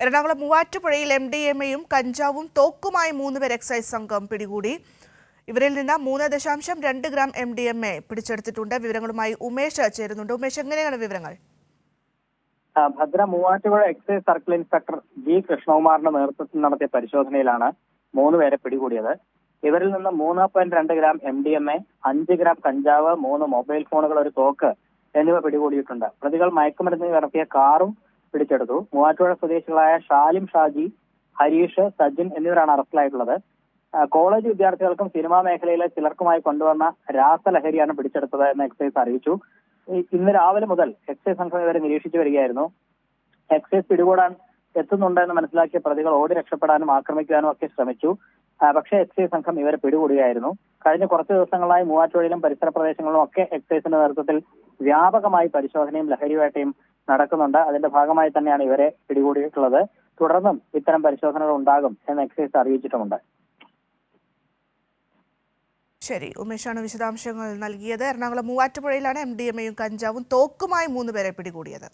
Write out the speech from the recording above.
എറണാകുളം മൂവാറ്റുപുഴയിൽ MDMA-യും കഞ്ചാവും തോക്കുമായി 3 പേർ എക്സൈസ് സംഘം പിടികൂടി. ഇവരിൽ നിന്ന് 3.2 ഗ്രാം MDMA പിടിച്ചെടുത്തിട്ടുണ്ട്. വിവരങ്ങളുമായി ഉമേഷ് ചേരുന്നുണ്ട്. ഉമേഷ്, എങ്ങനെയാണ് വിവരങ്ങൾ? Bhadra Muvattupuzha excise circle inspector G കൃഷ്ണകുമാറിന്റെ നേതൃത്വത്തിൽ നടത്തിയ പരിശോധനയിലാണ് 3 പേരെ പിടികൂടിയത്. ഇവരിൽ നിന്ന് 3.2 ഗ്രാം MDMA, 5 ഗ്രാം കഞ്ചാവ്, 3 മൊബൈൽ ഫോണുകൾ, ഒരു തോക്ക് എന്നിവ പിടികൂടിയിട്ടുണ്ട്. പ്രതികൾ മയക്കുമരുന്ന് കടത്തിയ കാറും പിടിച്ചെടുത്തു. മൂവാറ്റുപുഴ സ്വദേശികളായ ഷാലിം ഷാജി, ഹരീഷ്, സജിൻ എന്നിവരാണ് അറസ്റ്റിലായിട്ടുള്ളത്. കോളേജ് വിദ്യാർത്ഥികൾക്കും സിനിമാ മേഖലയിലെ ചിലർക്കുമായി കൊണ്ടുവന്ന രാസലഹരിയാണ് പിടിച്ചെടുത്തത് എന്ന് എക്സൈസ് അറിയിച്ചു. ഇന്ന് രാവിലെ മുതൽ എക്സൈസ് സംഘം ഇവരെ നിരീക്ഷിച്ചു വരികയായിരുന്നു. എക്സൈസ് പിടികൂടാൻ എത്തുന്നുണ്ടെന്ന് മനസ്സിലാക്കിയ പ്രതികൾ ഓടി രക്ഷപ്പെടാനും ആക്രമിക്കാനും ഒക്കെ ശ്രമിച്ചു. പക്ഷേ എക്സൈസ് സംഘം ഇവരെ പിടികൂടുകയായിരുന്നു. കഴിഞ്ഞ കുറച്ച് ദിവസങ്ങളായി മൂവാറ്റുപുഴയിലും പരിസര പ്രദേശങ്ങളിലും ഒക്കെ എക്സൈസിന്റെ നേതൃത്വത്തിൽ വ്യാപകമായി പരിശോധനയും ലഹരിവേട്ടയും നടക്കുന്നുണ്ട്. അതിന്റെ ഭാഗമായി തന്നെയാണ് ഇവരെ പിടികൂടിയിട്ടുള്ളത്. തുടർന്നും ഇത്തരം പരിശോധനകൾ ഉണ്ടാകും എന്ന് എക്സൈസ് അറിയിച്ചിട്ടുമുണ്ട്. ശരി, ഉമേഷാണ് വിശദാംശങ്ങൾ നൽകിയത്. എറണാകുളം മൂവാറ്റുപുഴയിലാണ് MDMA-യും കഞ്ചാവും തോക്കുമായി 3 പേരെ പിടികൂടിയത്.